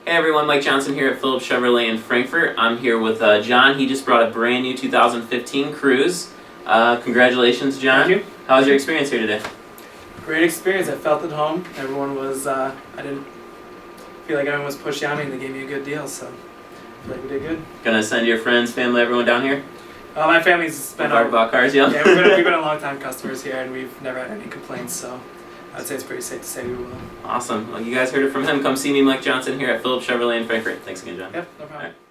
Hey everyone, Mike Johnson here at Phillips Chevrolet in Frankfort. I'm here with John. He just brought a brand new 2015 Cruze. Congratulations, John. Thank you. How was your experience here today? Great experience. I felt at home. Everyone was, I didn't feel like everyone was pushing on me and they gave me a good deal, so I feel like we did good. Gonna send your friends, family, everyone down here? My family's been Bought cars, yeah? Yeah, we've been a long-time customers here and we've never had any complaints, so I'd say it's pretty safe to say we will. Awesome. Well, you guys heard it from him. Come see me, Mike Johnson, here at Phillips Chevrolet in Frankfort. Thanks again, John. Yep, no problem. All right.